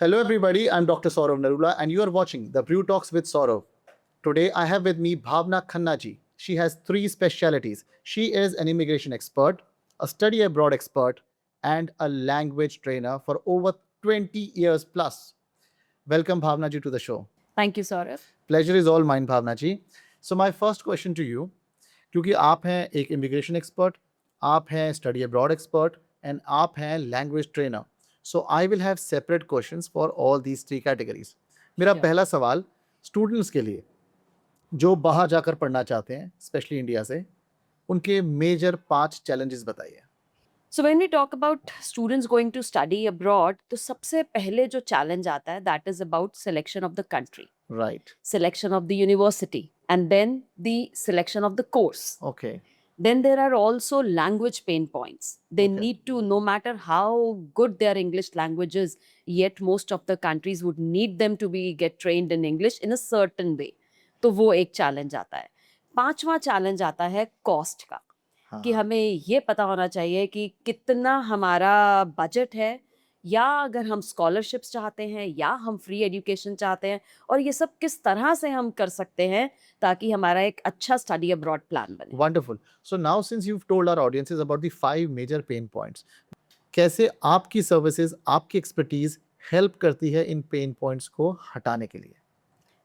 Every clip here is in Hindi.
Hello, everybody. I'm Dr. Saurav Narula, and you are watching the Brew Talks with Saurav. Today, I have with me Bhavna Khanna ji. She has three specialities. She is an immigration expert, a study abroad expert, and a language trainer for over 20 years plus. Welcome, Bhavna ji, to the show. Thank you, Saurav. Pleasure is all mine, Bhavna ji. So, my first question to you, क्योंकि आप हैं एक इमिग्रेशन एक्सपर्ट, आप हैं स्टडी अब्रॉड एक्सपर्ट एंड आप हैं language trainer. So I will have separate questions for all these three categories. मेरा Sure. पहला सवाल स्टूडेंट्स के लिए जो बाहर जाकर पढ़ना चाहते हैं, स्पेशली इंडिया से, उनके मेजर 5 चैलेंजेस बताइए. So when we talk about students going to study abroad, तो सबसे पहले जो challenge आता है that is about selection of the country, right. selection of the university, and then the selection of the course. Okay. Then there are also language pain points. They Okay. need to, no matter how good their English language is, yet most of the countries would need them to get trained in English in a certain way. तो वो एक challenge आता है. पांचवा challenge आता है cost का. कि हमें ये पता होना चाहिए कि कितना हमारा बजट है, या अगर हम स्कॉलरशिप्स चाहते हैं या हम फ्री एजुकेशन चाहते हैं, और ये सब किस तरह से हम कर सकते हैं ताकि हमारा एक अच्छा स्टडी अब्रॉड प्लान बने. Wonderful. So now since you've told our audiences about the 5 major pain points, कैसे आपकी सर्विसेज, आपकी एक्सपर्टीज हेल्प करती है इन पेन पॉइंट्स को हटाने के लिए?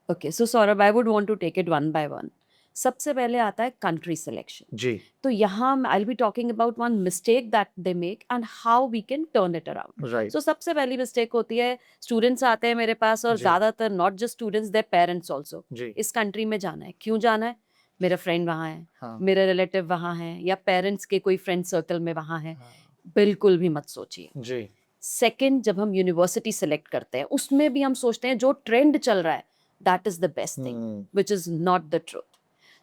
Okay, so Saurabh, I would want to take it one by one. सबसे पहले आता है कंट्री सिलेक्शन. जी. तो यहाँ I will be talking about one mistake that they make and how we can turn it around. Right. So सबसे पहली मिस्टेक होती है, स्टूडेंट्स आते हैं मेरे पास और जी. ज्यादातर not just students, their parents also. जी. इस कंट्री में जाना है, क्यों जाना है? मेरा फ्रेंड वहाँ है, हाँ. मेरे रिलेटिव वहाँ है, या पेरेंट्स के कोई फ्रेंड सर्कल में वहाँ है. हाँ. बिल्कुल भी मत सोचिए. जी. सेकंड, जब हम यूनिवर्सिटी सेलेक्ट करते हैं उसमें भी हम सोचते हैं जो ट्रेंड चल रहा है that is the best thing, which is not the truth.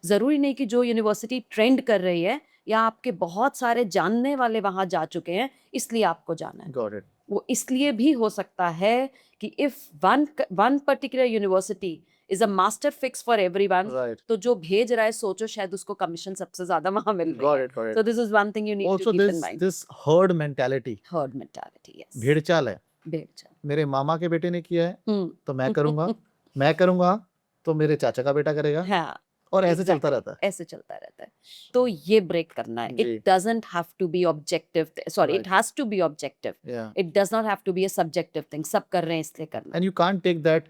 जरूरी नहीं कि जो यूनिवर्सिटी ट्रेंड कर रही है या आपके बहुत सारे जानने वाले वहां जा चुके हैं इसलिए आपको जाना है. Got it. वो इसलिए भी हो सकता है कि if one particular university is a master fix for everyone, Right. तो जो भेज रहा है सोचो शायद उसको कमीशन सबसे ज्यादा वहां मिल रही Got है. it. Got it. So this is one thing you need Also, to keep in this mind. this herd mentality, Herd mentality, yes. भेड़ चाल है. भेड़ चाल. मेरे मामा के बेटे ने किया है हम्म. तो मैं करूंगा, मैं करूंगा तो मेरे चाचा का बेटा करेगा, हाँ, और ऐसे चलता exactly. रहता है. ऐसे चलता रहता है. तो ये ब्रेक करना है. जी. It doesn't have to be objective, sorry, Right. It has to be objective. Yeah. It does not have to be a subjective thing. सब कर रहे हैं इसलिए करना. And you can't take that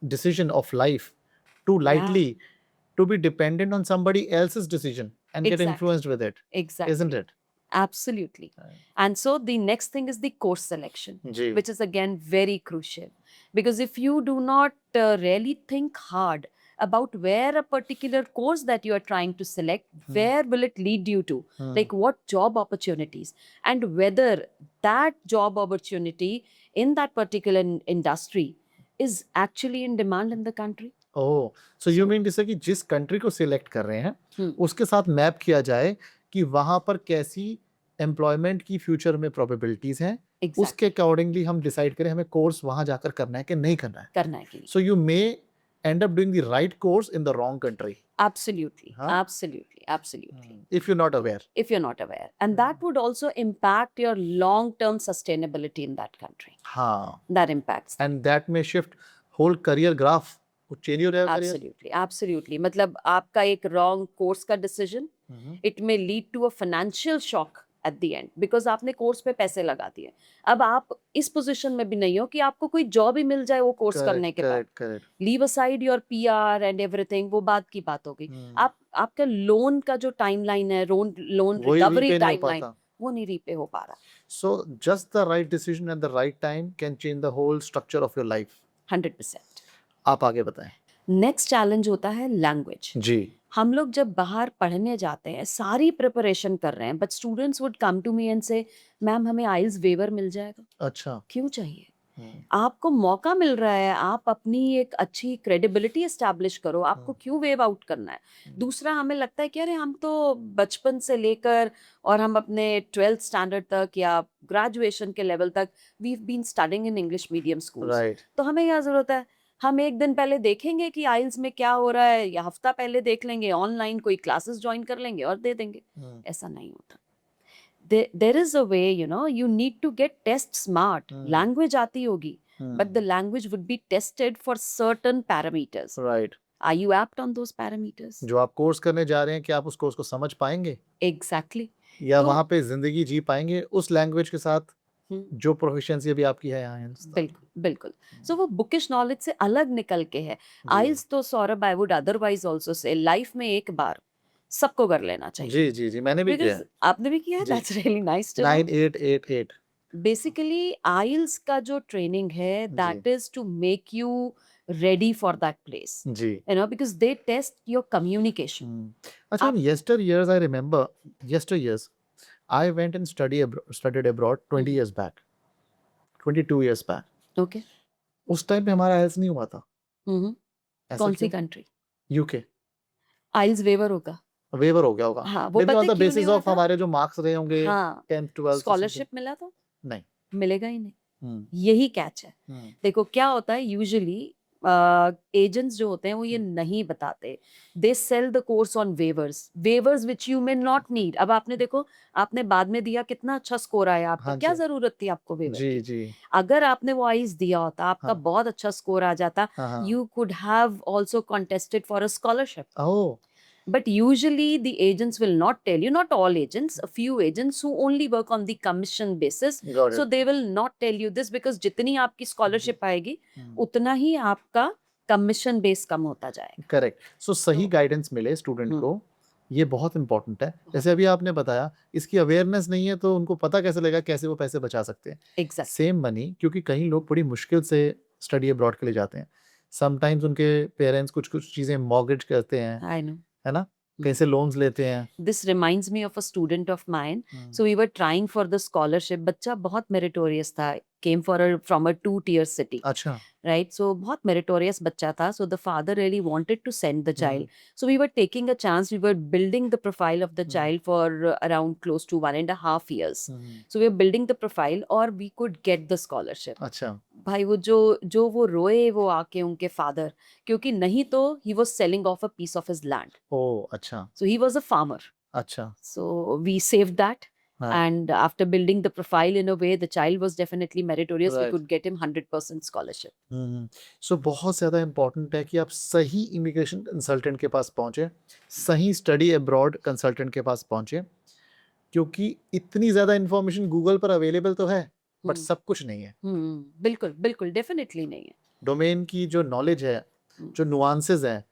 decision of life too lightly, to be dependent on somebody else's decision and get Exactly. influenced with it, Exactly. isn't it? Absolutely. Right. And so the next thing is the course selection, जी. which is again very crucial, because if you do not really think hard about where a particular course that you are trying to select, where will it lead you to, like what job opportunities, and whether that job opportunity in that particular industry is actually in demand in the country. Oh, so you mean जैसे कि जिस कंट्री को सिलेक्ट कर रहे हैं उसके साथ मैप किया जाए कि वहां पर कैसी एम्प्लॉयमेंट की फ्यूचर में प्रोबेबिलिटीज हैं, Exactly. उसके अकॉर्डिंगली हम डिसाइड करें हमें कोर्स वहां जाकर करना है कि नहीं करना है. करना है कि नहीं. So you may end up doing the right course in the wrong country Absolutely. Huh? Absolutely. if you're not aware. If you're not aware, and that would also impact your long-term sustainability in that country. हाँ. That impacts. And that may shift whole career graph. वो change हो जाएगा career. Absolutely. मतलब आपका एक wrong course का decision, it may lead to a financial shock at the end, because आपने कोर्स पे पैसे लगा दिए. अब आप इस पोजीशन में भी नहीं हो कि आपको कोई जॉब ही मिल जाए वो कोर्स करने के बाद. Correct. Leave aside your PR and everything, वो बात की बात हो गई. आपका लोन का जो टाइमलाइन है, लोन वही रिकवरी repay नहीं हो टाइमलाइन, पाता. वो नहीं रीपे हो पा रहा. So just the right decision at the right time can change the whole structure of your life. 100%. आप आगे बताएं. नेक्स्ट चैलेंज होता है लैंग्वेज. जी. हम लोग जब बाहर पढ़ने जाते हैं सारी प्रिपरेशन कर रहे हैं, but students would come to me and say, ma'am हमें आइल्स वेवर मिल जाएगा. अच्छा. क्यों चाहिए? आपको मौका मिल रहा है, आप अपनी एक अच्छी क्रेडिबिलिटी एस्टैब्लिश करो, आपको क्यों वेव आउट करना है? दूसरा, हमें लगता है कि अरे हम तो बचपन से लेकर और हम अपने 12th स्टैंडर्ड तक या ग्रेजुएशन के लेवल तक we have been studying in English medium schools. Right. तो हमें क्या जरूरत है? हम एक दिन पहले देखेंगे कि आइल्स में क्या हो रहा है, या हफ्ता पहले देख लेंगे, ऑनलाइन कोई क्लासेस ज्वाइन कर लेंगे और दे देंगे. ऐसा नहीं होता. there is a way, you know, you need to get test smart. Hmm. Language आती होगी, but the language would be tested for certain parameters. Right, Are you apt on those parameters? जो आप कोर्स करने जा रहे हैं, क्या आप उस कोर्स को समझ पाएंगे Exactly. या तो- वहां पे जिंदगी जी पाएंगे उस लैंग्वेज के साथ हम्म, जो प्रोफिशिएंसी अभी आपकी है यहाँ हिंदुस्तान में? बिल्कुल बिल्कुल. So वो बुकिश नॉलेज से अलग निकल के है. जी। आइल्स तो Saurabh, I would otherwise also say life में एक बार सबको कर लेना चाहिए. जी जी जी, मैंने भी किया Because आपने भी किया है, जी। That's really nice too. 9888 basically IELTS का जो ट्रेनिंग है, that is to make you ready for that place, जी। you know, because they test your communication. अच्छा, आप- yesteryears I remember, yesteryears I went and studied abroad 20 years back, 22 years back. Okay. उस टाइम पे हमारा आइल्स नहीं हुआ था. हम्म. ऐसा कौन सी क्यों? कंट्री? यूके आइल्स वेवर होगा. वेवर हो गया होगा. हाँ, वो Maybe पता on है the क्यों basis नहीं हुआ of था? हमारे जो मार्क्स रहे होंगे हाँ, 10th 12th स्कॉलरशिप मिला था? नहीं. मिलेगा ही नहीं. हम्म, यही कैच है. हम्म, देखो क्या होता है, यूजुअली एजेंट्स जो होते हैं वो ये नहीं बताते. They sell the course on weavers which you may not need. अब आपने देखो, आपने बाद में दिया, कितना अच्छा स्कोर आया आपका, हाँ क्या जी. जरूरत थी आपको वेवर जी की? जी. अगर आपने वो आइज दिया होता, आपका हाँ. बहुत अच्छा स्कोर आ जाता, हाँ हाँ. you could have also contested for a scholarship. Oh, But usually the agents will not tell you, not all agents, a few agents who only work on the commission basis. got So it. they will not tell you this because जितनी आपकी scholarship आएगी, हम्म. उतना ही आपका कमीशन बेस कम होता जाएगा. करेक्ट. सो सही तो- गाइडेंस मिले स्टूडेंट हम्म. को, ये बहुत इंपॉर्टेंट है. जैसे अभी आपने बताया, इसकी अवेयरनेस नहीं है तो उनको पता कैसे लगेगा कैसे वो पैसे बचा सकते हैं. Exactly. सेम मनी, क्योंकि कई लोग बड़ी मुश्किल से स्टडी अब्रॉड के लिए जाते हैं. समटाइम्स उनके पेरेंट्स कुछ कुछ चीजें मॉर्गेज करते हैं, I know. है ना, कैसे लोन्स लेते हैं. This reminds me of a student of mine. Hmm. So we were trying for the scholarship. बच्चा बहुत meritorious था. Came from a 2-tier city. अच्छा. Right, so बहुत meritorious बच्चा था. So the father really wanted to send the child. So we were taking a chance. We were building the profile of the child for around close to 1.5 years. So we were building the profile, or we could get the scholarship. अच्छा. भाई वो जो वो रोए वो आके उनके father, क्योंकि नहीं तो he was selling off a piece of his land. ओ अच्छा. So he was a farmer. अच्छा. So we saved that. हाँ. And after building the profile in a way, the child was definitely meritorious. We Right. could get him 100% scholarship. सो बहुत ज़्यादा इम्पॉर्टेंट है कि आप सही इमिग्रेशन कंसल्टेंट के पास पहुँचे, सही स्टडी अब्रॉड कंसल्टेंट के पास पहुँचे, क्योंकि इतनी ज़्यादा इन्फॉर्मेशन गूगल पर अवेलेबल तो है, बट हम्म. सब कुछ नहीं है. बिल्कुल बिल्कुल डेफिनेटली नहीं है. डोमेन की जो नॉलेज है, जो नुआंसेस हैं,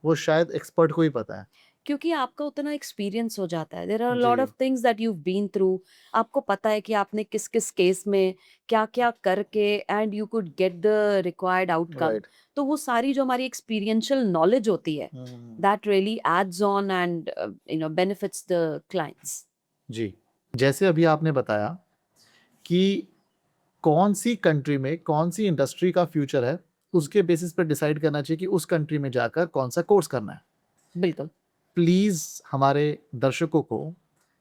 वो शायद एक्सपर्ट को ही पता है. क्योंकि आपका उतना एक्सपीरियंस हो जाता है. देयर आर लॉट जी. Of things that you been through. आपको पता है कि आपने किस किस केस में क्या क्या करके, and you could get the required outcome. Right. तो वो सारी जो हमारी एक्सपीरियंशियल नॉलेज होती है, that really adds on and benefits the clients. जी. जैसे अभी आपने बताया कि कौन सी कंट्री में कौन सी इंडस्ट्री का फ्यूचर है, उसके बेसिस पर डिसाइड करना चाहिए कि उस कंट्री में जाकर कौन सा कोर्स करना है. बिल्कुल. प्लीज़ हमारे दर्शकों को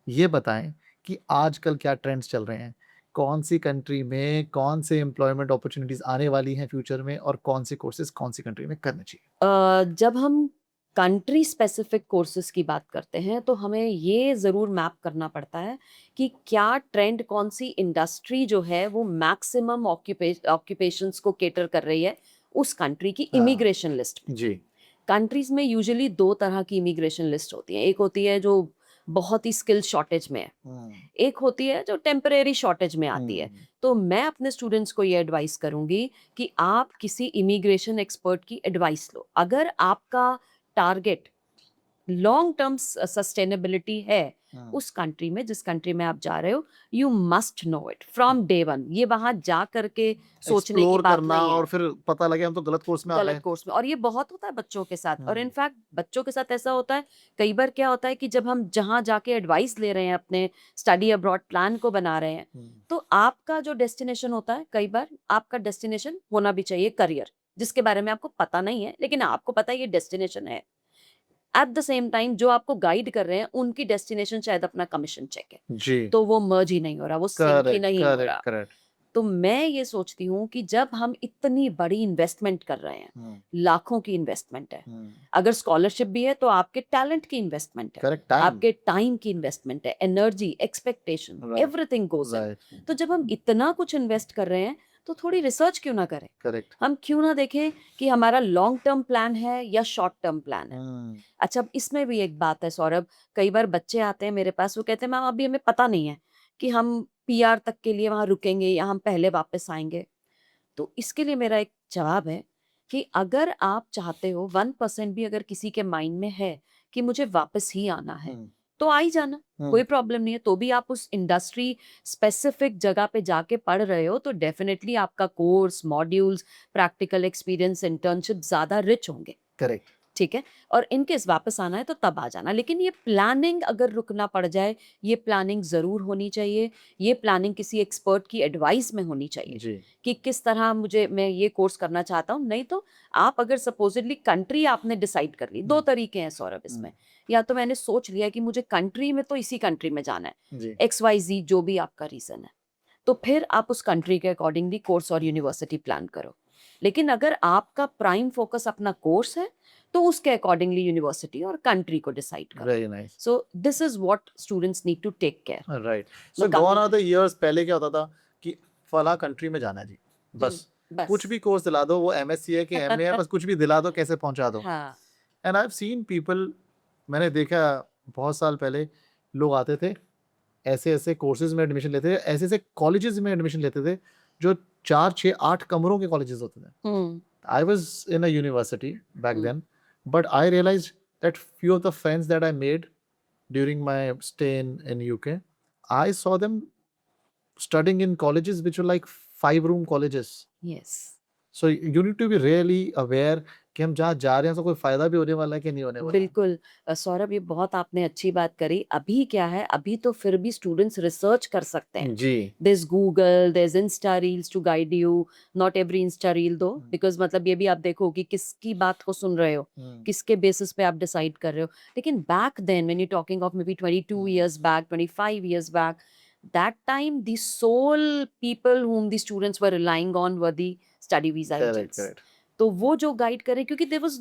ये बताएं कि आजकल क्या ट्रेंड्स चल रहे हैं, कौन सी कंट्री में कौन से एम्प्लॉयमेंट अपॉर्चुनिटीज़ आने वाली हैं फ्यूचर में, और कौन से कोर्सेज कौन सी कंट्री में करने चाहिए. जब हम कंट्री स्पेसिफिक कोर्सेज की बात करते हैं तो हमें ये ज़रूर मैप करना पड़ता है कि क्या ट्रेंड, कौन सी इंडस्ट्री जो है वो मैक्सिमम ऑक्यूपेशंस को केटर कर रही है उस कंट्री की हाँ. इमिग्रेशन लिस्ट में. जी. कंट्रीज में यूजुअली 2 तरह की इमिग्रेशन लिस्ट होती है. एक होती है जो बहुत ही स्किल शॉर्टेज में है, एक होती है जो टेम्परेरी शॉर्टेज में आती है. तो मैं अपने स्टूडेंट्स को ये एडवाइस करूंगी कि आप किसी इमिग्रेशन एक्सपर्ट की एडवाइस लो. अगर आपका टारगेट लॉन्ग टर्म सस्टेनेबिलिटी है उस कंट्री में, जिस कंट्री में आप जा रहे हो, you must know it from day one. ये वहां जा करके सोचने की एक्सप्लोर बात करना नहीं है. और फिर पता लगे हम तो गलत कोर्स में आ गलत गए. कोर्स में. और ये बहुत होता है बच्चों के साथ. और हम्म. इनफैक्ट बच्चों के साथ ऐसा होता है, कई बार क्या होता है कि जब हम जहाँ जाके एडवाइस ले रहे हैं, अपने स्टडी अब्रॉड प्लान को बना रहे हैं, तो आपका जो डेस्टिनेशन होता है, कई बार आपका डेस्टिनेशन होना भी चाहिए करियर, जिसके बारे में आपको पता नहीं है, लेकिन आपको पता है ये डेस्टिनेशन है. एट द सेम टाइम जो आपको गाइड कर रहे हैं उनकी डेस्टिनेशन शायद अपना कमीशन चेक है, जी. तो वो मर्ज ही नहीं हो रहा, वो सिंक ही करेक्ट नहीं हो करेक्ट रहा. करेक्ट. तो मैं ये सोचती हूँ कि जब हम इतनी बड़ी इन्वेस्टमेंट कर रहे हैं, Hmm. लाखों की इन्वेस्टमेंट है, Hmm. अगर स्कॉलरशिप भी है तो आपके टैलेंट की इन्वेस्टमेंट है, Correct time. आपके टाइम की इन्वेस्टमेंट है, energy, expectation, Right. Everything goes in. Right. तो जब हम इतना कुछ इन्वेस्ट कर रहे हैं तो थोड़ी रिसर्च क्यों ना करें? Correct. हम क्यों ना देखें कि हमारा लॉन्ग टर्म प्लान है या शॉर्ट टर्म प्लान है? Hmm. अच्छा, अब इसमें भी एक बात है सौरभ, कई बार बच्चे आते हैं मेरे पास, वो कहते हैं मैम अभी हमें पता नहीं है कि हम पीआर तक के लिए वहां रुकेंगे या हम पहले वापस आएंगे। तो इसके लिए मेरा एक जवाब है कि अगर आप चाहते हो 1% भी अगर किसी के माइंड में है कि मुझे वापस ही आना है, Hmm. तो आ ही जाना, Hmm. कोई प्रॉब्लम नहीं है। तो भी आप उस इंडस्ट्री स्पेसिफिक जगह पे जाके पढ़ रहे हो तो डेफिनेटली आपका course, modules, practical experience, internship ज्यादा रिच होंगे। Correct. ठीक है, और इनकेस वापस आना है तो तब आ जाना, लेकिन ये प्लानिंग अगर रुकना पड़ जाए, ये प्लानिंग ज़रूर होनी चाहिए। ये प्लानिंग किसी एक्सपर्ट की एडवाइस में होनी चाहिए जी. कि किस तरह मैं ये कोर्स करना चाहता हूँ। नहीं तो आप अगर सपोजिटली कंट्री आपने डिसाइड कर ली, दो तरीके हैं सौरभ इसमें, या तो मैंने सोच लिया कि मुझे कंट्री में तो इसी कंट्री में जाना है, जी. XYZ जो भी आपका रीज़न है, तो फिर आप उस कंट्री के अकॉर्डिंगली कोर्स और यूनिवर्सिटी प्लान करो। लेकिन अगर आपका प्राइम फोकस अपना कोर्स है तो उसके अकॉर्डिंगली यूनिवर्सिटी और कंट्री को डिसाइड करो। Very nice. So this is what students need to take care. Right. So gone are the years, पहले क्या होता था कि फला कंट्री में जाना है जी, बस बस कुछ भी कोर्स दिला दो, वो एमएससी है कि एमए है, बस कुछ भी दिला दो, कैसे पहुंचा दो. हाँ, and I have seen people, मैंने देखा बहुत साल पहले लोग आते थे, ऐसे ऐसे कोर्सेज में एडमिशन लेते थे, ऐसे ऐसे कॉलेजेस में एडमिशन लेते थे जो 4 6 8 कमरों के कॉलेजेस होते थे. I was in a university back Hmm. then, but I realized that few of the friends that I made during my stay in UK, I saw them studying in colleges which were like 5 room colleges. Yes, So you need to be really aware कि हम जहाँ जा रहे हैं तो कोई फायदा भी होने वाला है कि नहीं होने वाला है. बिल्कुल। सौरभ, ये बहुत आपने अच्छी बात करी। अभी क्या है, अभी तो फिर भी स्टूडेंट्स रिसर्च कर सकते हैं। जी. there's Google, there's Insta Reels to guide you. Not every Insta Reel though, because मतलब ये भी आप देखो कि किसकी बात को सुन रहे हो, किसके बेसिस पे आप डिसाइड कर रहे हो। लेकिन back then when you talking of maybe 22 years back, 25 years back, that time the sole people whom the students were relying on were the study visa Correct, agents. correct. तो वो जो गाइड करें, क्योंकि there was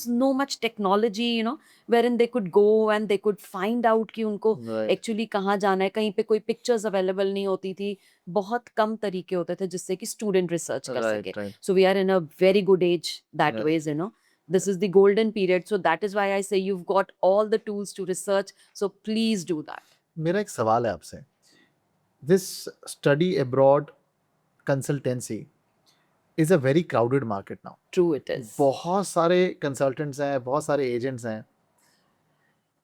no much technology, where they could go and they could find out कि उनको Right. एक्चुअली कहाँ जाना है। कहीं पे कोई पिक्चर्स अवेलेबल नहीं होती थी, बहुत कम तरीके होते थे जिससे कि स्टूडेंट रिसर्च कर Right, सके। right. So we are in a very good age that Yeah. Ways, this is the golden period, so that is why I say you've got all the tools to research, so please do that. मेरा एक सवाल है आपसे. This study abroad consultancy is a very crowded market now. True it is. बहुत सारे कंसल्टेंट्स हैं, बहुत सारे एजेंट्स हैं.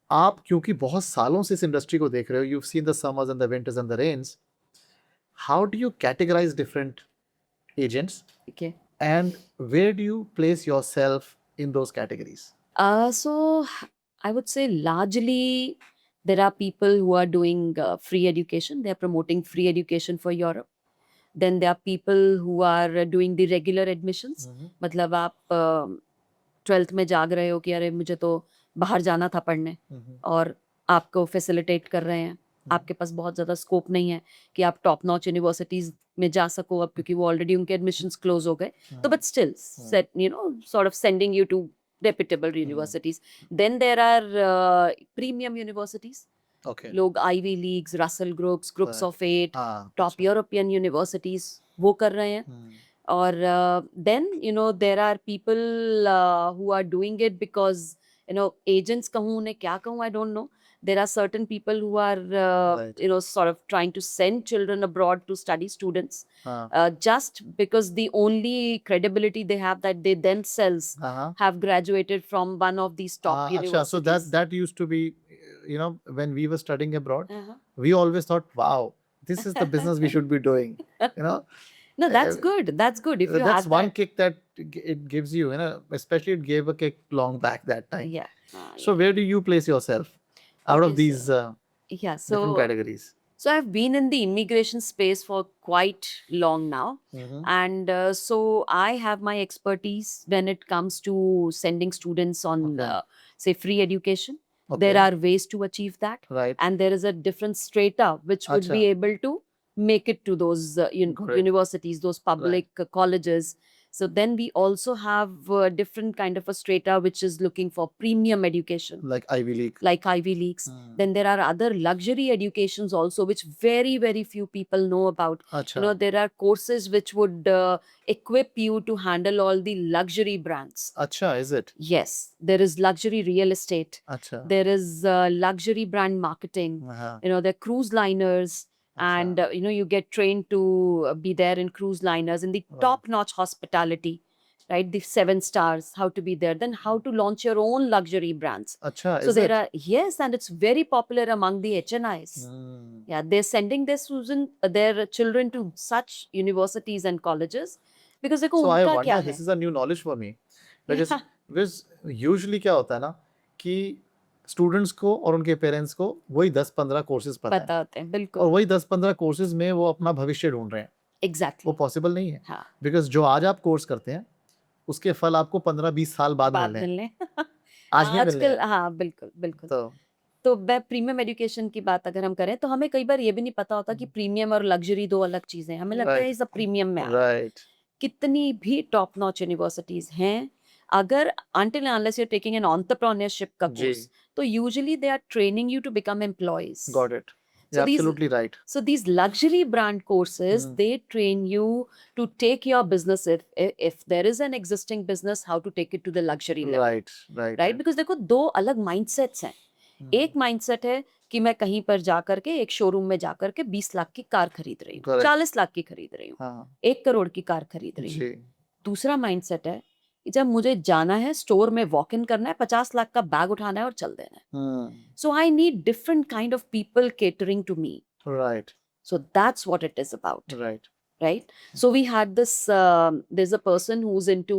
आप क्योंकि बहुत सालों से इस इंडस्ट्री को देख रहे हो, you've seen the summers and the winters and the rains. How do you categorize different agents Okay. and where do you place yourself in those categories? So I would say largely there are people who are doing free education. They are promoting free education for Europe. Then there are people who are doing the regular admissions. मतलब आप 12th में जाग रहे हो कि अरे मुझे तो बाहर जाना था पढ़ने, और आपको फैसिलिटेट कर रहे हैं। आपके पास बहुत ज़्यादा स्कोप नहीं है कि आप टॉप नॉच यूनिवर्सिटीज़ में जा सको अब, क्योंकि वो ऑलरेडी उनके एडमिशंस क्लोज हो गए। तो but still set sort of sending you to reputable universities. Then there are premium universities. Okay. लोग Ivy Leagues, Russell groups, groups Right. Of 8, हाँ, टॉप अच्छा. यूरोपियन यूनिवर्सिटीज वो कर रहे हैं। और then there are people who are doing it because agents कहूँ उन्हें क्या कहूँ, I don't know. There are certain people who are Right. sort of trying to send children abroad to study, students, हाँ. just because the only credibility they have that they themselves हाँ. have graduated from one of these top अच्छा, universities. so that used to be, when we were studying abroad, Uh-huh. we always thought, wow, this is the business we should be doing. You know, No, that's Uh, good. That's good. If you that's have one that. kick that it gives you. Especially it gave a kick long back that time. Yeah. So where do you place yourself out of Okay, these Yeah. different So, categories? so I've been in the immigration space for quite long now. Mhm. And so I have my expertise when it comes to sending students on, Okay. say, free education. Okay. There are ways to achieve that. Right. And there is a different strata which would be Acha. able to make it to those Correct. universities, those public colleges. So then we also have a different kind of a strata which is looking for premium education, Like Ivy League. like Ivy Leagues. Hmm. Then there are other luxury educations also, which very, very few people know about. अच्छा. There are courses which would equip you to handle all the luxury brands. अच्छा, is it? Yes, there is luxury real estate. अच्छा. There is luxury brand marketing. हाँ. There are cruise liners. And you get trained to be there in cruise liners in the Right. top notch hospitality, right? The 7 stars, how to be there, then how to launch your own luxury brands. अच्छा, So is there it? are, yes, and it's very popular among the HNIs. Hmm. Yeah, they're sending their children to such universities and colleges because देखो So I उनका क्या wonder, है? this is a new knowledge for me. Because Yeah. because usually क्या होता है ना कि स्टूडेंट्स को और उनके पेरेंट्स को वही 10-15 कोर्सेज पता है पता होते हैं और बिल्कुल, वही 10-15 कोर्सेज में वो अपना भविष्य ढूंढ रहे हैं. वो एग्जैक्टली. पॉसिबल नहीं है. हाँ, बिकॉज जो आज आप कोर्स करते हैं उसके फल आपको 15-20 साल बाद बाद मिलने हैं. मिलने. आज नहीं मिलने आजकल हैं. हाँ, बिल्कुल बिल्कुल. तो तो प्रीमियम एजुकेशन की बात अगर हम करें तो हमें कई बार ये भी नहीं पता होता कि प्रीमियम और लग्जरी 2 अलग चीजें हैं. हमें लगता है राइट. ये सब प्रीमियम में आ रहा है. राइट. कितनी भी टॉप नॉच यूनिवर्सिटीज हैं, अगर until and unless you're taking an entrepreneurship का जी. कोर्स, तो usually they are training you to become employees. Got it. So You're these- absolutely right. So these luxury brand courses, Hmm. they train you to take your business, if there is an existing business, how to take it to the luxury level. Right. Right. Right, because देखो 2 अलग माइंडसेट्स हैं. Hmm. एक माइंडसेट है कि मैं कहीं पर जा करके एक शोरूम में जा करके 20 लाख की कार खरीद रही हूँ, Correct. 40 लाख की खरीद रही हूँ, हाँ. 1 करोड़ की कार खरीद रही हूँ. जी. दूसरा माइंडसेट है कि जब मुझे जाना है स्टोर में वॉक इन करना है, 50 लाख का बैग उठाना है और चल देना है. Hmm. So I need different kind of people catering to me. Right. So that's what it is about. Right. Right. So we had this there's a person who's into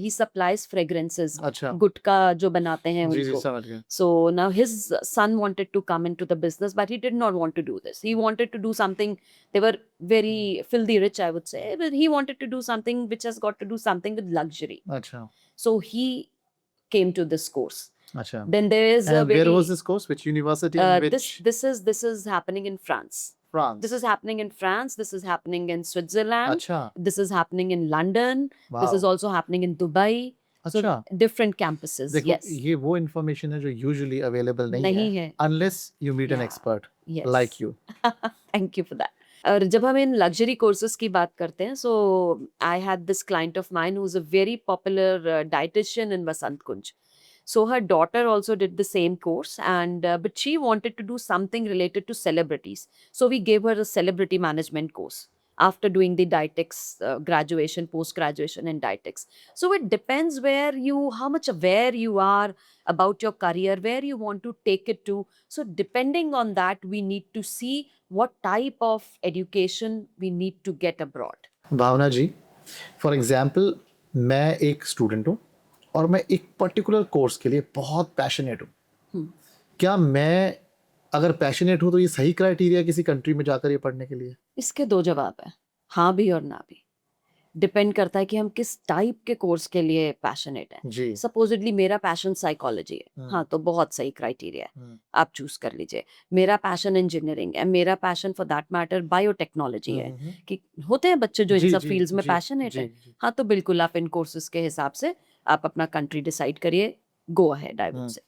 he supplies fragrances, अच्छा. गुटका जो बनाते हैं जी जी उनको. समझ गया. So now his son wanted to come into the business, but he did not want to do this. He wanted to do something. They were very filthy rich, I would say, but he wanted to do something which has got to do something with luxury. अच्छा. So he came to this course. अच्छा. Then there is a And very where was this course? Which university and which this is happening in France. France? This is happening in France. This is happening in Switzerland. अच्छा. This is happening in London. Wow. This is also happening in Dubai. So अच्छा. different campuses. देखो Yes. ये वो information है जो usually available नहीं नहीं है है. unless you meet an Yeah. expert Yes. like you. Thank you for that. और जब हम इन लग्जरी कोर्सेज की बात करते हैं, so I had this client of mine who is a very popular dietitian in Vasant Kunj. So her daughter also did the same course, and but she wanted to do something related to celebrities. So we gave her a celebrity management course after doing the dietetics graduation, post graduation in dietetics. So it depends how much aware you are about your career, where you want to take it to. So depending on that, we need to see what type of education we need to get abroad. Bhavna ji, for example मैं एक स्टूडेंट हूँ और मैं एक पर्टिकुलर कोर्स के लिए बहुत पैशनेट हूँ. क्या मैं अगर पैशनेट हूँ तो ये सही क्राइटेरिया किसी कंट्री में जाकर ये पढ़ने के लिए? इसके 2 जवाब है, हाँ भी और ना भी. डिपेंड करता है कि हम किस टाइप के कोर्स के लिए पैशनेट हैं. जी. सपोजिटली मेरा पैशन साइकोलॉजी है, हाँ तो बहुत सही क्राइटेरिया है, आप चूज कर लीजिए. मेरा पैशन इंजीनियरिंग है, मेरा passion for that matter biotechnology है, कि होते हैं बच्चे जो इन सब फील्ड्स में पैशनेट है, हाँ तो बिल्कुल आप इन कोर्सेज के हिसाब से आप अपना कंट्री डिसाइड करिए, go ahead I would say.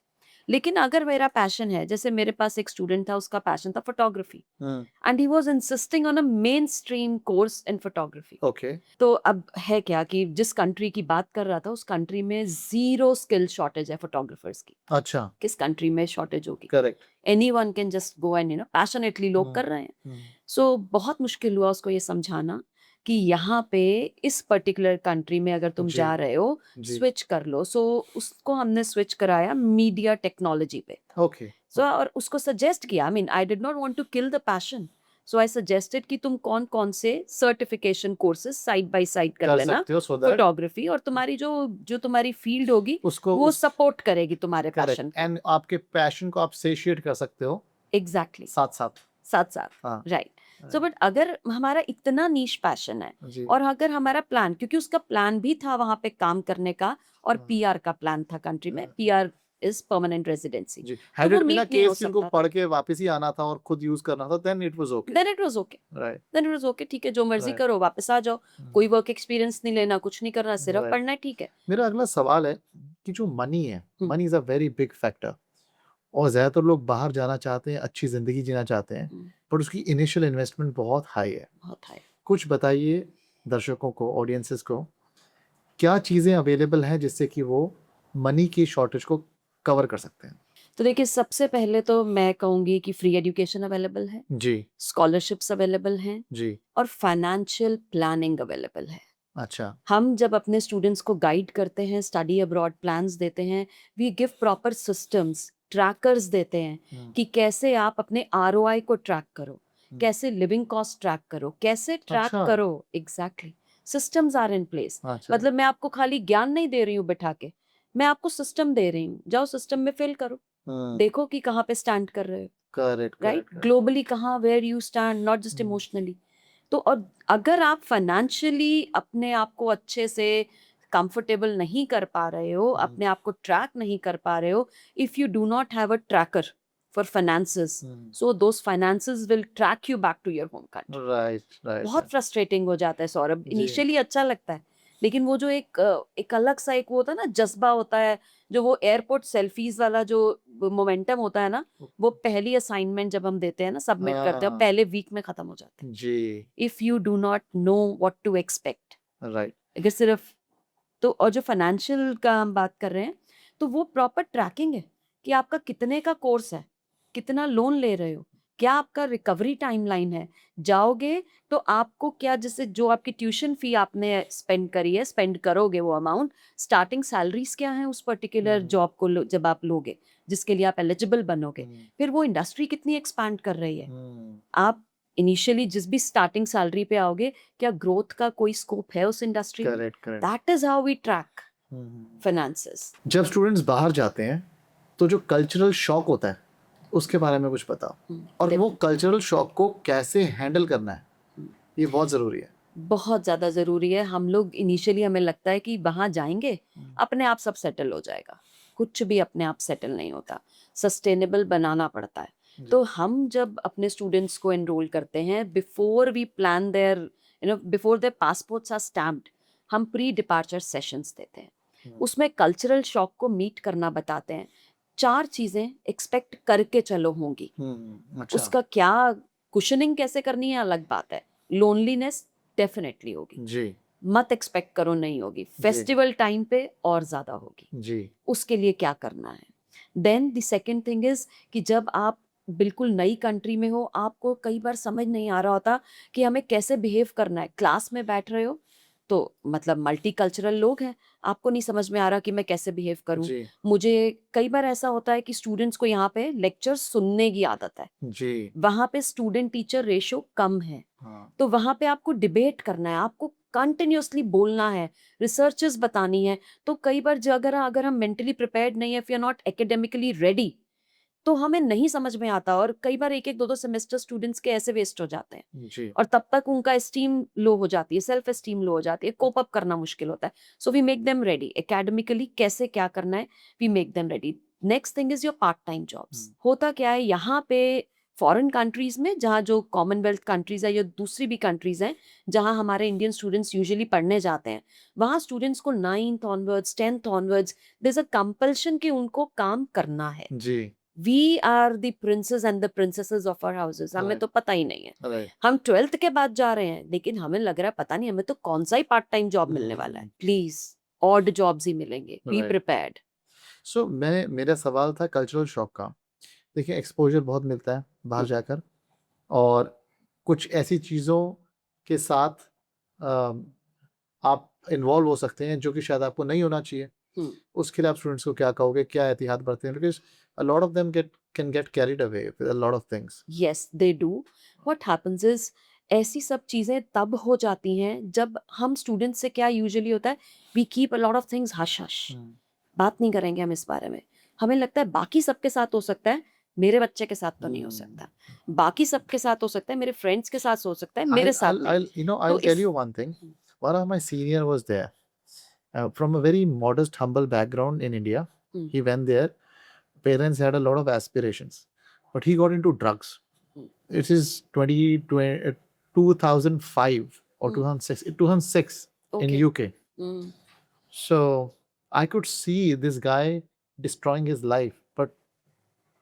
लेकिन अगर मेरा पैशन है, जैसे मेरे पास एक स्टूडेंट था, उसका पैशन था photography, and he was insisting on a main stream course in photography. Okay. तो अब है क्या कि जिस कंट्री की बात कर रहा था, उस कंट्री में 0 स्किल शॉर्टेज है फोटोग्राफर्स की. अच्छा. किस कंट्री में शॉर्टेज होगी? Correct. Anyone can just go and passionately लोग कर रहे हैं. सो बहुत मुश्किल हुआ उसको ये समझाना कि यहाँ पे इस पर्टिकुलर कंट्री में अगर तुम जी. जा रहे हो, जी. स्विच कर लो. सो उसको हमने स्विच कराया मीडिया टेक्नोलॉजी पे. ओके. सो और उसको सजेस्ट किया, I mean I did not want to kill the passion, so I suggested कि तुम कौन कौन से certification courses side by side कर लेना सकते हो so that फोटोग्राफी, और तुम्हारी जो तुम्हारी फील्ड होगी उसको वो सपोर्ट करेगी तुम्हारे पैशन. एंड आपके पैशन को आप सेशिएट कर सकते हो एग्जैक्टली. साथ साथ. हाँ. राइट. सो बट अगर हमारा इतना नीश पैशन है, जी. और अगर हमारा प्लान, क्योंकि उसका प्लान भी था वहां पे काम करने का, और हाँ. पीआर का प्लान था कंट्री में. PR is permanent residency. जी had वो it been a meet नहीं हो case कि उनको सकता था। पढ़ के वापस ही आना था और खुद यूज करना था then it was okay Then it was okay. right Then it was okay. ठीक है, जो मर्जी Right. करो, वापस आ जाओ, कोई वर्क एक्सपीरियंस नहीं लेना, कुछ नहीं करना, सिर्फ Right. पढ़ना है, ठीक है। मेरा अगला सवाल है कि जो मनी है hmm. Money is a very big factor और ज्यादातर लोग बाहर जाना चाहते हैं अच्छी जिंदगी जीना चाहते हैं हम्म, पर उसकी इनिशियल इन्वेस्टमेंट बहुत हाई है बहुत है। कुछ बताइए दर्शकों को ऑडियंसेस को क्या चीजें अवेलेबल हैं जिससे कि वो मनी की शॉर्टेज को कवर कर सकते हैं तो देखिए, सबसे पहले तो मैं कहूंगी कि फ्री एजुकेशन अवेलेबल है, जी स्कॉलरशिप्स अवेलेबल हैं जी और फाइनेंशियल प्लानिंग अवेलेबल है। अच्छा हम जब अपने स्टूडेंट्स को गाइड करते हैं, स्टडी अब्रॉड प्लान्स देते हैं, we give proper systems, trackers देते हैं कि कैसे आप अपने आरओआई को ट्रैक करो, कैसे लिविंग कॉस्ट ट्रैक करो, कैसे ट्रैक अच्छा। करो। Exactly, systems are in place. अच्छा मतलब मैं आपको खाली ज्ञान नहीं दे रही हूँ बैठा के, मैं आपको सिस्टम दे रही हूँ, जाओ सिस्टम में फिल करो, देखो कि कहाँ पे स्टैंड कर रहे हो, करेक्ट राइट? ग्लोबली कहाँ, where you stand, not just emotionally. तो और अगर आप फाइनेंशियली अपने आप को अच्छे से कंफर्टेबल नहीं कर पा रहे हो, अपने आप को ट्रैक नहीं कर पा रहे हो, if you do not have a tracker for finances, so those finances will track you back to your home country. Right right बहुत फ्रस्ट्रेटिंग हो जाता है सौरभ। जी। इनिशियली अच्छा लगता है, लेकिन वो जो एक अलग सा एक वो होता है ना, जज्बा होता है, जो वो एयरपोर्ट सेल्फीज वाला जो मोमेंटम होता है ना, वो पहली असाइनमेंट जब हम देते हैं ना, सबमिट करते हैं, हाँ। पहले वीक में खत्म हो जाते हैं। जी if you do not know what to expect, right अगर सिर्फ तो, और जो फाइनेंशियल का हम बात कर रहे हैं, तो वो प्रॉपर ट्रैकिंग है कि आपका कितने का कोर्स है, कितना लोन ले रहे हो, क्या आपका रिकवरी टाइमलाइन है, जाओगे तो आपको क्या, जैसे जो आपकी ट्यूशन फी आपने स्पेंड करी है, स्पेंड करोगे वो अमाउंट, स्टार्टिंग सैलरीज क्या है उस पर्टिकुलर जॉब को जब आप लोगे, जिसके लिए आप एलिजिबल बनोगे, फिर वो इंडस्ट्री कितनी एक्सपैंड कर रही है, आप इनिशियली जिस भी स्टार्टिंग सैलरी पे आओगे, क्या ग्रोथ का कोई स्कोप है उस इंडस्ट्री में? Correct correct that is how we track finances. जब स्टूडेंट्स बाहर जाते हैं तो जो कल्चरल शॉक होता है उसके बारे में कुछ बताओ और वो कल्चरल शॉक को कैसे हैंडल करना है ये बहुत ज़रूरी है बहुत ज़्यादा ज़रूरी है। हम लोग इनिशियली, हमें लगता है कि वहाँ जाएंगे अपने आप सब सेटल हो जाएगा, कुछ भी अपने आप सेटल नहीं होता, सस्टेनेबल बनाना पड़ता है। तो हम जब अपने स्टूडेंट्स को एनरोल करते हैं, before we plan their, before their passports are stamped, हम प्री डिपार्चर सेशंस देते हैं, उसमें कल्चरल शॉक को मीट करना बताते हैं। 4 चीज़ें एक्सपेक्ट करके चलो होंगी, अच्छा उसका क्या कुशनिंग कैसे करनी है अलग बात है। लोनलीनेस डेफिनेटली होगी, जी मत एक्सपेक्ट करो नहीं होगी, फेस्टिवल टाइम पे और ज़्यादा होगी, जी उसके लिए क्या करना है। Then the second thing is कि जब आप बिल्कुल नई कंट्री में हो, आपको कई बार समझ नहीं आ रहा होता कि हमें कैसे बिहेव करना है। क्लास में बैठ रहे हो तो मतलब मल्टी कल्चरल लोग हैं, आपको नहीं समझ में आ रहा कि मैं कैसे बिहेव करूं। जी मुझे कई बार ऐसा होता है कि स्टूडेंट्स को यहाँ पे लेक्चर सुनने की आदत है, जी वहाँ पे स्टूडेंट टीचर रेशो कम है, हाँ तो वहाँ पे आपको डिबेट करना है, आपको कंटिन्यूअसली बोलना है, रिसर्चेस बतानी है। तो कई बार अगर हम मेंटली प्रिपेयर्ड नहीं है, if you are not academically ready, तो हमें नहीं समझ में आता, और कई बार 1-1 2-2 सेमेस्टर स्टूडेंट्स के ऐसे वेस्ट हो जाते हैं, जी और तब तक उनका एस्टीम लो हो जाती है, सेल्फ एस्टीम लो हो जाती है, कोप अप करना मुश्किल होता है। So we make them ready academically, कैसे क्या करना है, we make them ready. Next thing is your part time jobs. होता क्या है यहाँ पे फॉरेन कंट्रीज में, जहाँ जो कॉमनवेल्थ कंट्रीज है या दूसरी भी कंट्रीज हैं जहाँ हमारे इंडियन स्टूडेंट्स यूजुअली पढ़ने जाते हैं, वहाँ स्टूडेंट्स को 9th onwards 10th onwards there is a compulsion कि उनको काम करना है। जी we are the princes and the princesses of our houses, हमें Right. तो पता ही नहीं है। राइट हम 12th के बाद जा रहे हैं, लेकिन हमें लग रहा है पता नहीं, हमें तो कौन सा ही पार्ट टाइम जॉब मिलने वाला है। प्लीज, ऑड जॉब्स ही मिलेंगे, बी Right. प्रिपेयर्ड। सो मेरा सवाल था कल्चरल शॉक का देखिए एक्सपोजर बहुत मिलता है बाहर जाकर और कुछ ऐसी चीज़ों के साथ आप इन्वॉल्व हो सकते हैं जो कि शायद आपको नहीं होना चाहिए उसके लिए आप स्टूडेंट्स को क्या कहोगे क्या एहतियात बरतें because a lot of them can get carried away with a lot of things yes they do. What happens is, ऐसी सब चीजें तब हो जाती हैं जब हम स्टूडेंट्स से, क्या यूजुअली होता है, we keep a lot of things hush hush, बात नहीं करेंगे हम इस बारे में। हमें लगता है बाकी सबके साथ हो सकता है, मेरे बच्चे के साथ तो नहीं हो सकता, बाकी सबके साथ हो सकता है, मेरे फ्रेंड्स के साथ हो सकता है, मेरे साथ नहीं। I'll tell you one thing. One of my senior was there from a very modest, humble background in India. He went there parents had a lot of aspirations, but he got into drugs. Hmm. It is 2005 or Hmm. 2006 in Okay. UK. Mm. So I could see this guy destroying his life, but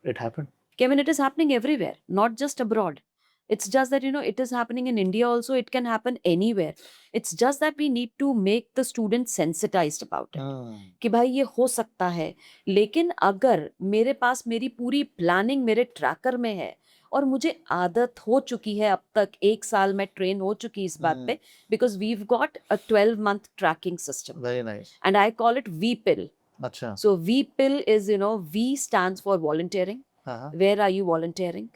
it happened. Kevin, it is happening everywhere, not just abroad. It's just that, it is happening in India also. It can happen anywhere. It's just that we need to make the students sensitized about it. कि भाई ये हो सकता है, लेकिन अगर मेरे पास मेरी पूरी प्लानिंग मेरे ट्रैकर में है और मुझे आदत हो चुकी है, अब तक 1 साल मैं ट्रेन हो चुकी इस बात पे, because we've got a 12 month tracking system Very nice. And I call it V pill. अच्छा. So V pill is, V stands for volunteering. हाँ. Where are you volunteering?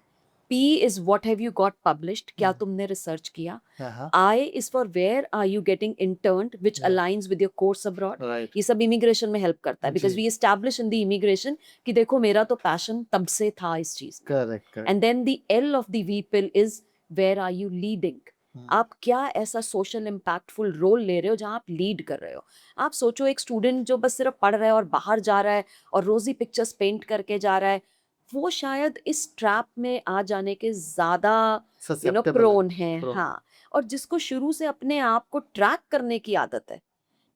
P is what have you got published? क्या तुमने रिसर्च किया? हाँ. I is for where are you getting interned, which Yeah. aligns with your course abroad. Right. ये सब इमिग्रेशन में हेल्प करता है, because ji. we establish in the immigration कि देखो मेरा तो पैशन तब से था इस चीज में. Correct. Correct. And then the L of the V pill is where are you leading? आप क्या ऐसा सोशल इम्पैक्टफुल रोल ले रहे हो जहां आप लीड कर रहे हो? आप सोचो एक स्टूडेंट जो बस सिर्फ पढ़ रहा है और बाहर जा रहा है और रोजी पिक्चर्स पेंट करके जा रहा है, वो शायद इस ट्रैप में आ जाने के ज्यादा Susceptible प्रोन है. Prone. हाँ, और जिसको शुरू से अपने आप को ट्रैक करने की आदत है,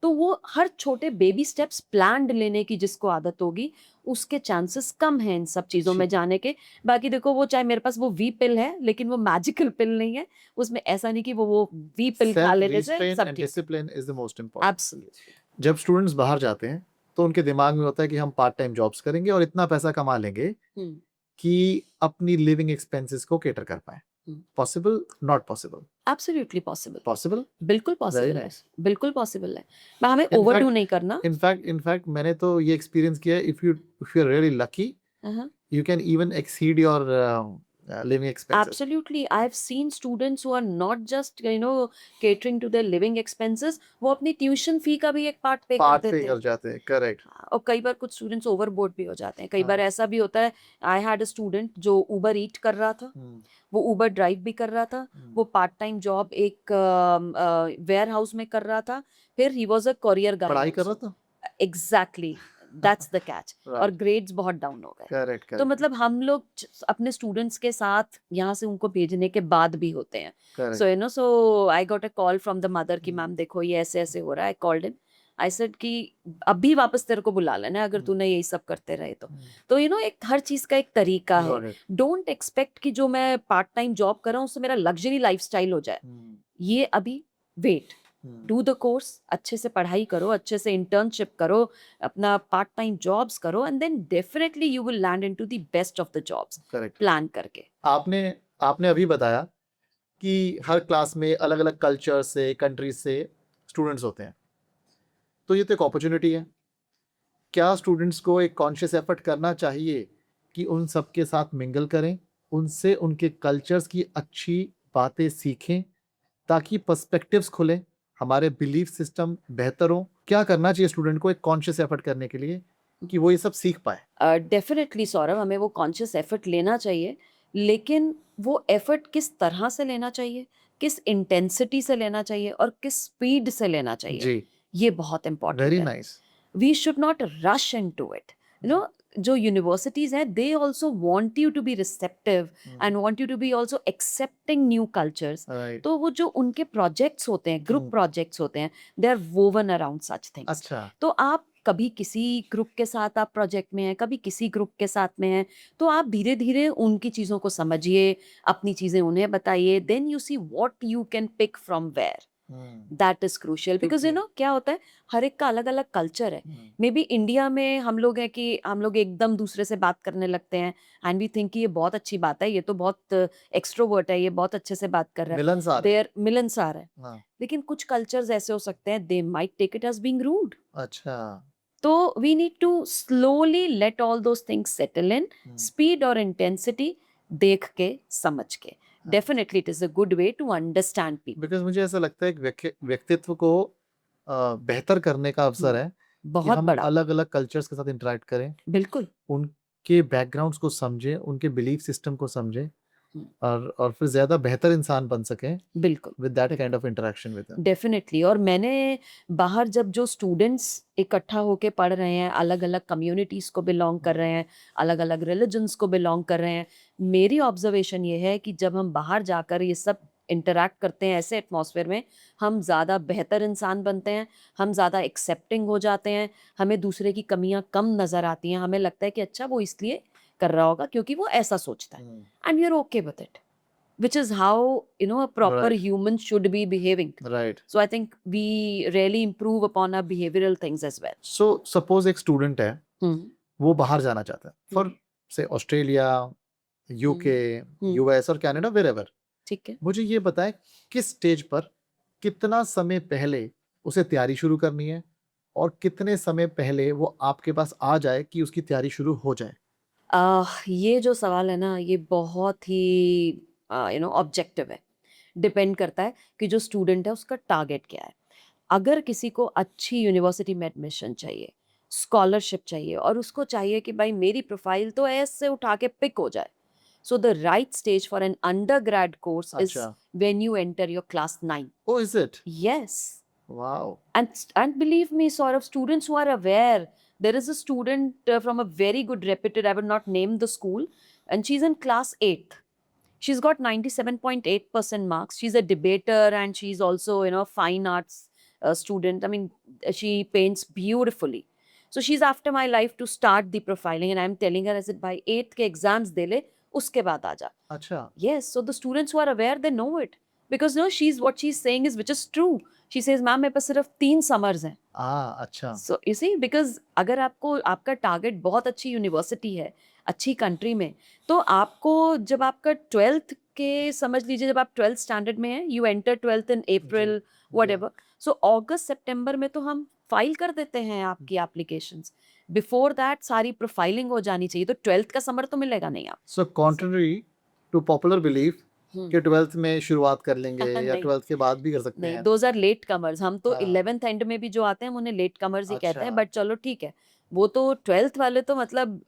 तो वो हर छोटे बेबी स्टेप्स प्लान्ड लेने की जिसको आदत होगी, उसके चांसेस कम हैं इन सब चीजों में जाने के. बाकी देखो, वो चाहे मेरे पास वो वी पिल है, लेकिन वो मैजिकल पिल नहीं है. उसमें ऐसा नहीं कि वो वी पिल खा लेने से Self-restraint सब and ठीक. discipline is the most important. Absolutely. जब स्टूडेंट्स बाहर जाते हैं तो उनके दिमाग में होता है कि हम पार्ट टाइम जॉब्स करेंगे और इतना पैसा कमा लेंगे कि अपनी लिविंग एक्सपेंसेस को केटर कर पाए. Possible? Not possible. Absolutely possible. Possible? बिल्कुल पॉसिबल Very है. nice. बिल्कुल पॉसिबल है. हमें In ओवरडू fact- नहीं करना. इनफैक्ट मैंने तो ये एक्सपीरियंस किया है. If you are really lucky, you can even exceed your living expenses. Absolutely. I've seen students who are not just, catering to their living expenses, वो अपनी ट्यूशन फी का भी एक पार्ट पे कर पार्ट पे देते कर हैं. जाते हैं. करेक्ट. हाँ, और कई बार कुछ स्टूडेंट्स ओवरबोर्ड भी हो जाते हैं. कई बार हाँ. ऐसा भी होता है. आई हैड अ स्टूडेंट जो उबर ईट कर रहा था, वो उबर ड्राइव भी कर रहा था, वो पार्ट टाइम जॉब एक वेयर हाउस में कर रहा था, फिर ही वॉज अ कोरियर गाय. पढ़ाई कर रहा था. Exactly, that's the catch. और Right. ग्रेड्स बहुत डाउन हो गए. करेक्ट. तो मतलब हम लोग अपने स्टूडेंट्स के साथ यहाँ से उनको भेजने के बाद भी होते हैं. Correct. So I got a call from the mother कि मैम देखो ये ऐसे ऐसे हो रहा है. I called him. I said कि अभी वापस तेरे को बुला लेना है अगर तूने यही सब करते रहे तो. तो एक हर चीज का एक तरीका है. डोंट एक्सपेक्ट कि जो मैं पार्ट टाइम जॉब कर रहा हूँ उससे मेरा लग्जरी लाइफस्टाइल हो जाए. ये अभी वेट. डू द कोर्स, अच्छे से पढ़ाई करो, अच्छे से इंटर्नशिप करो, अपना पार्ट टाइम जॉब्स करो, and then definitely you will land into the best of the jobs. Correct. Plan करके. आपने अभी बताया कि हर क्लास में अलग अलग कल्चर से, कंट्रीज से स्टूडेंट्स होते हैं, तो ये तो एक अपॉर्चुनिटी है. क्या स्टूडेंट्स को एक कॉन्शियस एफर्ट करना चाहिए कि उन सबके साथ मिंगल करें, उनसे उनके कल्चर्स की अच्छी बातें सीखें, ताकि पर्सपेक्टिव्स खुलें, हमारे बिलीफ सिस्टम बेहतर हो? क्या करना चाहिए स्टूडेंट को एक कॉन्शियस एफर्ट करने के लिए कि वो ये सब सीख पाए? डेफिनेटली सौरभ, हमें वो कॉन्शियस एफर्ट लेना चाहिए, लेकिन वो एफर्ट किस तरह से लेना चाहिए, किस इंटेंसिटी से लेना चाहिए और किस स्पीड से लेना चाहिए, जी. ये बहुत इंपॉर्टेंट वेरी है. Nice. We should not rush into it. जो यूनिवर्सिटीज हैं, they also want you to be receptive and want you to be also accepting new cultures. Right. तो वो जो उनके प्रोजेक्ट्स होते हैं, ग्रुप हम्म. प्रोजेक्ट्स होते हैं, they are woven around such things. अच्छा. तो आप कभी किसी ग्रुप के साथ आप प्रोजेक्ट में हैं, कभी किसी ग्रुप के साथ में हैं, तो आप धीरे धीरे उनकी चीज़ों को समझिए, अपनी चीज़ें उन्हें बताइए. Then you see what you can pick from where. That is crucial, because क्या होता है, हर एक का अलग अलग कल्चर है. मे बी इंडिया में हम लोग हैं कि हम लोग एकदम दूसरे से बात करने लगते हैं एंड वी थिंक कि ये बहुत अच्छी बात है, ये तो बहुत एक्सट्रोवर्ट है, ये बहुत अच्छे से बात कर रहा है, मिलनसार. देयर मिलनसार है. हाँ. लेकिन कुछ कल्चर्स ऐसे हो सकते हैं, they might take it as being rude. अच्छा. तो we need to slowly let all those things settle in. Speed और इंटेंसिटी देख के समझ के. Definitely it is a good way to understand people. Because मुझे ऐसा लगता है कि व्यक्तित्व को बेहतर करने का अवसर है कि बहुत हम बड़ा. अलग अलग कल्चर्स के साथ इंटरेक्ट करें, बिल्कुल. उनके बैकग्राउंड्स को समझें, उनके बिलीफ सिस्टम को समझें, और फिर ज्यादा बेहतर इंसान बन सकें बिल्कुल with that kind of interaction with them. Definitely. और मैंने बाहर जब जो स्टूडेंट्स इकट्ठा होके पढ़ रहे हैं, अलग अलग कम्युनिटीज को बिलोंग कर रहे हैं, अलग अलग रिलीजन्स को बिलोंग कर रहे हैं, मेरी ऑब्जर्वेशन ये है कि जब हम बाहर जाकर ये सब इंटरैक्ट करते हैं ऐसे एटमॉस्फेयर में, हम ज़्यादा बेहतर इंसान बनते हैं, हम ज़्यादा एक्सेप्टिंग हो जाते हैं, हमें दूसरे की कमियां कम नज़र आती हैं, हमें लगता है कि अच्छा वो इसलिए कर रहा होगा क्योंकि वो ऐसा सोचता है, and we are okay with it, which is how a proper Right. human should be behaving. Right. So I think we really improve upon our behavioral things as well. So suppose एक स्टूडेंट है, Hmm. वो बाहर जाना चाहता है फॉर से ऑस्ट्रेलिया, यूके, यूएस और कनाडा, वेरेवर। ठीक है। मुझे ये बताएं किस स्टेज पर, कितना समय पहले उसे तैयारी शुरू करनी है और कितने समय पहले वो आपके पास आ जाए कि उसकी तैयारी शुरू हो जाए। ये जो सवाल है ना, ये बहुत ही ऑब्जेक्टिव है। डिपेंड करता है कि जो स्टूडेंट है उसका टारगेट क्या है। अगर किसी को अच्छी यूनिवर्सिटी में एडमिशन चाहिए, स्कॉलरशिप चाहिए, और उसको चाहिए कि भाई मेरी प्रोफाइल तो ऐसे उठा के पिक हो जाए, so the right stage for an under grade course is अच्छा। when you enter your class 9. Oh, is it? Yes. Wow. And believe me, sort of students who are aware, there is a student from a very good reputed, I would not name the school, and she's in class 8th. She's got 97.8% marks. She's a debater and she's also fine arts student. I mean, she paints beautifully. So she's after my life to start the profiling, and I'm telling her, I said, by 8th के exams दे ले, उसके बाद आ जा. अच्छा। Yes, so the students who are aware, they know it. Because she's what she's saying is which is true. She says, ma'am मेरे पास सिर्फ 3 summers हैं. अच्छा। So you see, because अगर आपको आपका टारगेट बहुत अच्छी यूनिवर्सिटी है, अच्छी कंट्री में, तो आपको जब आपका 12th के, समझ लीजिए जब आप 12th स्टैंडर्ड में हैं, you enter 12th in April whatever, so August सितंबर में तो हम फाइल कर देते हैं आपकी एप्लीकेशंस। बिफोर दैट सारी प्रोफाइलिंग हो जानी चाहिए, तो 12th का समर तो मिलेगा नहीं आप। सो कॉन्ट्ररी टू पॉपुलर बिलीफ कि 12th में शुरुआत कर लेंगे या नहीं। 12th के बाद भी कर सकते नहीं, हैं। Those are latecomers. हम तो हाँ। 11th एंड में भी जो आते हैं हम उन्हें लेट कमर्स ही कहते हैं, अच्छा। बट चलो ठीक है। वो तो 12th वाले तो मतलब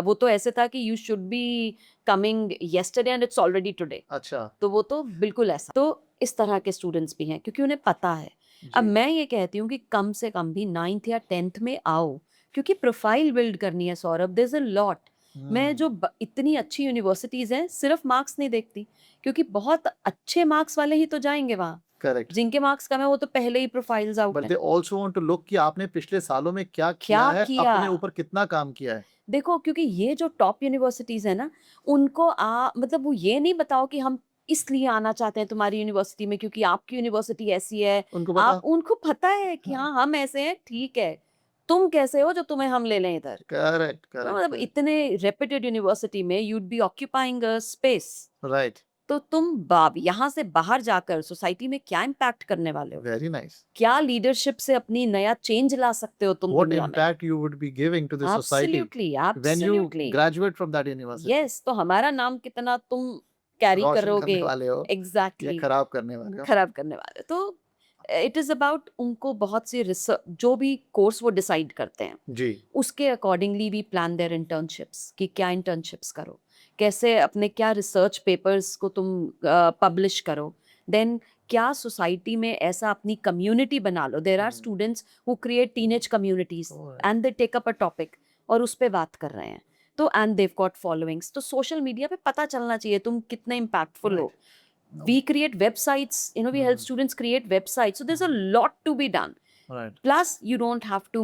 वो तो ऐसे था कि you should be coming yesterday and it's already today. अच्छा। तो वो तो बिल्कुल ऐसा, तो इस तरह के स्टूडेंट्स भी हैं क्योंकि उन्हें पता है। अब जी। मैं ये कहती हूँ कि कम से कम भी 9th या 10th में आओ, क्योंकि प्रोफाइल बिल्ड करनी है Saurabh, there is a lot. मैं जो इतनी अच्छी यूनिवर्सिटीज हैं सिर्फ मार्क्स नहीं देखती, क्योंकि बहुत अच्छे मार्क्स वाले ही तो जाएंगे वहाँ। करेक्ट। जिनके मार्क्स कम है वो तो पहले ही प्रोफाइल्स आउट बट हैं। They also want to look कि आपने पिछले सालों में क्या क्या है, किया? अपने ऊपर कितना काम किया है। देखो, क्योंकि ये जो टॉप यूनिवर्सिटीज है ना, उनको मतलब वो ये नहीं बताओ कि हम इसलिए आना चाहते हैं तुम्हारी यूनिवर्सिटी में क्योंकि आपकी यूनिवर्सिटी ऐसी है। उनको पता। उनको पता है कि हाँ। हाँ हम ऐसे हैं, ठीक है, तुम कैसे हो जो तुम्हें हम ले लें इधर। करेक्ट मतलब करेक्ट। इतने रेप्यूटेड यूनिवर्सिटी में you'd be occupying a space, right. तो तुम यहाँ से बाहर जाकर सोसाइटी में क्या इम्पैक्ट करने वाले हो? Very nice. क्या लीडरशिप से अपनी नया चेंज ला सकते हो तुम What दुनिया में? impact you would be giving to the society Absolutely, when you absolutely. graduate from that university? Yes, तो हमारा नाम कितना तुम कैरी रोशन करोगे? करने वाले हो या एग्जैक्टली, खराब करने वाले हो। खराब करने वाले। तो इट इज अबाउट उनको बहुत सी रिसर्च, जो भी कोर्स वो डिसाइड करते हैं जी। उसके accordingly we plan their internships, कि क्या इंटर्नशिप्स करो, कैसे अपने क्या रिसर्च पेपर्स को तुम पब्लिश करो, देन क्या सोसाइटी में ऐसा अपनी कम्युनिटी बना लो। There are students who create teenage communities and they take up a topic और उस पे बात कर रहे हैं, तो एंड देव गॉट फॉलोइंग्स। तो सोशल मीडिया पे पता चलना चाहिए तुम कितने इम्पैक्टफुल हो। We create websites, we help students create websites, so there's a lot to be done. Right. Plus you don't have to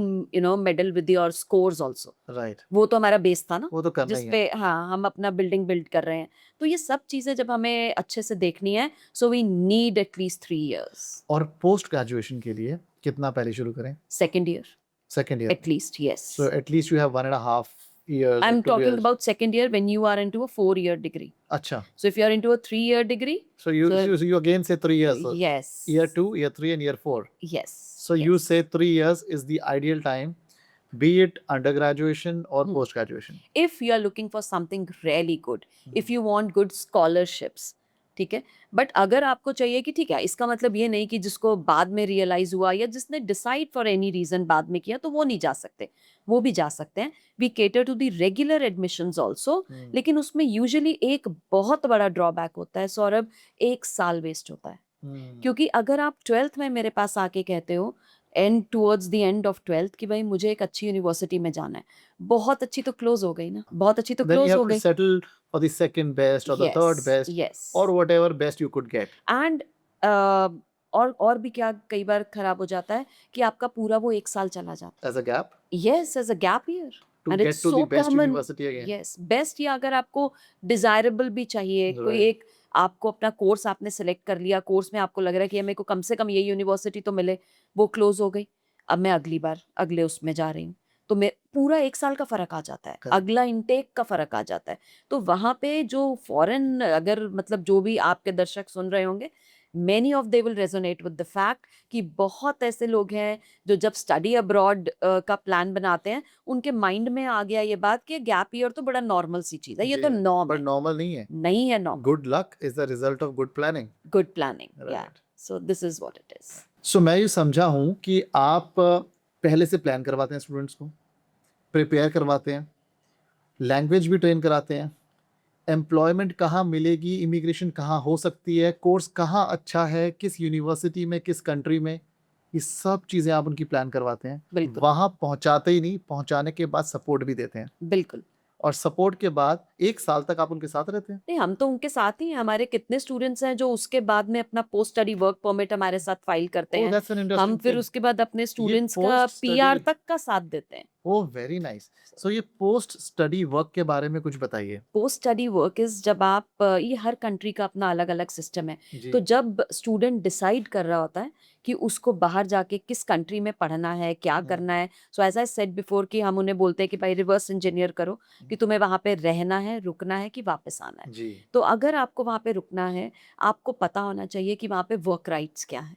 meddle with your scores also. Right. वो तो हमारा बेस था ना, वो तो करना ही जिसपे हाँ हम अपना बिल्डिंग बिल्ड कर रहे हैं। तो ये सब चीजें जब हमें अच्छे से देखनी है, so we need at least 3 years. और पोस्ट ग्रेजुएशन के लिए कितना पहले शुरू करें? Second year Second year. at least, yes. So at least you have 1.5 years. I'm or 2 talking years. about second year when you are into a 4-year degree. अच्छा. So if you are into a 3-year degree, So you again say 3 years. So yes, year 2, year 3 and year 4. yes. So you yes. say 3 years is the ideal time, be it undergraduation or post graduation. If you are looking for something really good, if you want good scholarships, ठीक है, बट अगर आपको चाहिए कि ठीक है, इसका मतलब ये नहीं कि जिसको बाद में रियलाइज हुआ या जिसने डिसाइड फॉर एनी रीजन बाद में किया तो वो नहीं जा सकते, वो भी जा सकते हैं। We cater to the regular admissions also, लेकिन उसमें यूजुअली एक बहुत बड़ा ड्रॉबैक होता है सौरभ, 1 साल वेस्ट होता है। क्योंकि अगर आप 12th में मेरे पास आके कहते हो towards the end of 12th कि भाई मुझे एक अच्छी यूनिवर्सिटी में जाना है, बहुत अच्छी तो क्लोज हो गई ना, बहुत अच्छी तो Then you क्लोज have हो to गई। settle for the second best or the third yes best yes or whatever best you could get. And और भी क्या कई बार खराब हो जाता है कि आपका पूरा वो 1 साल चला जाता As a gap है, yes as a gap year, to and get it's to so the best common. university again. Yes, best, या अगर आपको डिजायरेबल भी चाहिए, कोई Right. एक आपको अपना कोर्स आपने सेलेक्ट कर लिया, कोर्स में आपको लग रहा है कि मेरे को कम से कम ये यूनिवर्सिटी तो मिले, वो क्लोज हो गई, अब मैं अगली बार अगले उसमें जा रही हूँ, तो मैं पूरा 1 साल का फर्क आ जाता है, Correct. अगला इनटेक का फर्क आ जाता है। तो वहां पे जो फॉरेन, अगर मतलब जो भी आपके दर्शक सुन रहे होंगे, many of they will resonate with the fact कि बहुत ऐसे लोग हैं जो जब स्टडी अब्रॉड का प्लान बनाते हैं, उनके माइंड में आ गया ये बात कि गैप ईयर तो बड़ा नॉर्मल सी चीज है, ये तो जी, नॉर्म but है। normal नहीं है. नहीं है normal, Good luck is the result of good planning. Good planning, या Right. So this is what it is. So मैं ये समझा हूँ कि आप पहले से प्लान करवाते हैं स्टूडेंट्स को, प्रिपेयर करवाते हैं, लैंग्वेज भी ट्रेन कराते हैं, एम्प्लॉयमेंट कहाँ मिलेगी, इमिग्रेशन कहाँ हो सकती है, कोर्स कहाँ अच्छा है, किस यूनिवर्सिटी में, किस कंट्री में, ये सब चीज़ें आप उनकी प्लान करवाते हैं। बिल्कुल वहाँ पहुँचाते ही नहीं, पहुँचाने के बाद सपोर्ट भी देते हैं, बिल्कुल। और सपोर्ट के बाद 1 साल तक आप उनके साथ रहते हैं। नहीं, हम तो उनके साथ ही हैं। हमारे कितने स्टूडेंट्स हैं जो उसके बाद में अपना पोस्ट स्टडी वर्क परमिट हमारे साथ फाइल करते ओह, हैं। दैट्स एन हम इंटरेस्टिंग फिर थिंग। उसके बाद अपने ये स्टूडेंट्स का पोस्ट पीआर स्टडी, तक का साथ देते हैं। Oh very nice. सो ये पोस्ट स्टडी वर्क के बारे में कुछ बताइए। पोस्ट स्टडी वर्क इज जब आप ये हर कंट्री का अपना अलग अलग सिस्टम है। जी। तो जब स्टूडेंट डिसाइड कर रहा होता है कि उसको बाहर जाके किस कंट्री में पढ़ना है, क्या करना है, so as I said before कि हम उन्हें बोलते हैं कि भाई रिवर्स इंजीनियर करो कि तुम्हें वहां पे रहना है, रुकना है कि वापस आना है। जी। तो अगर आपको वहां पे रुकना है, आपको पता होना चाहिए कि वहां पे वर्क राइट्स क्या है,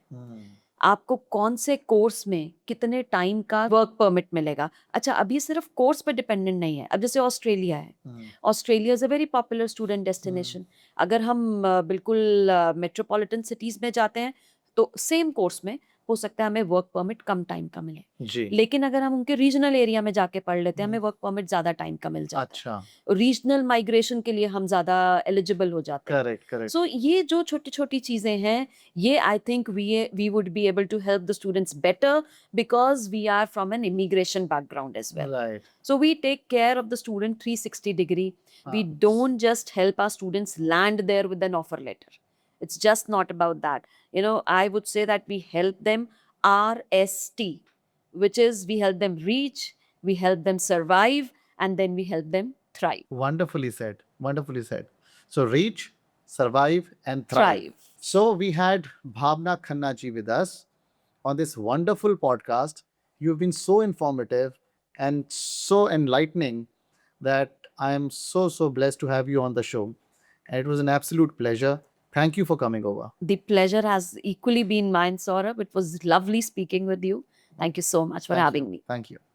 आपको कौन से कोर्स में कितने टाइम का वर्क परमिट मिलेगा। अच्छा, अब ये सिर्फ कोर्स पे डिपेंडेंट नहीं है। अब जैसे ऑस्ट्रेलिया है, Australia is a very popular student destination. अगर हम बिल्कुल मेट्रोपॉलिटन सिटीज में जाते हैं तो सेम कोर्स में हो सकता है हमें वर्क परमिट कम टाइम का मिले, जी। लेकिन अगर हम उनके रीजनल एरिया में जाके पढ़ लेते हैं, हमें वर्क परमिट ज्यादा टाइम का मिल जाता अच्छा, है। रीजनल माइग्रेशन के लिए हम ज्यादा एलिजिबल हो जाते हैं। Correct correct. सो ये जो छोटी छोटी चीजें हैं, ये I think we would be able to help the students better because we are from an immigration background as well. Right. So we take care of the student 360 degree. We Ah. don't just help our students land there with an offer letter. It's just not about that. You know, I would say that we help them RST, which is we help them reach, we help them survive, and then we help them thrive. Wonderfully said. Wonderfully said. So reach, survive, and thrive. Thrive. So we had Bhavna Khanna ji with us on this wonderful podcast. You've been so informative and so enlightening that I am so blessed to have you on the show. And it was an absolute pleasure. Thank you for coming over. The pleasure has equally been mine, Saurabh. It was lovely speaking with you. Thank you so much for Thank having you. me. Thank you.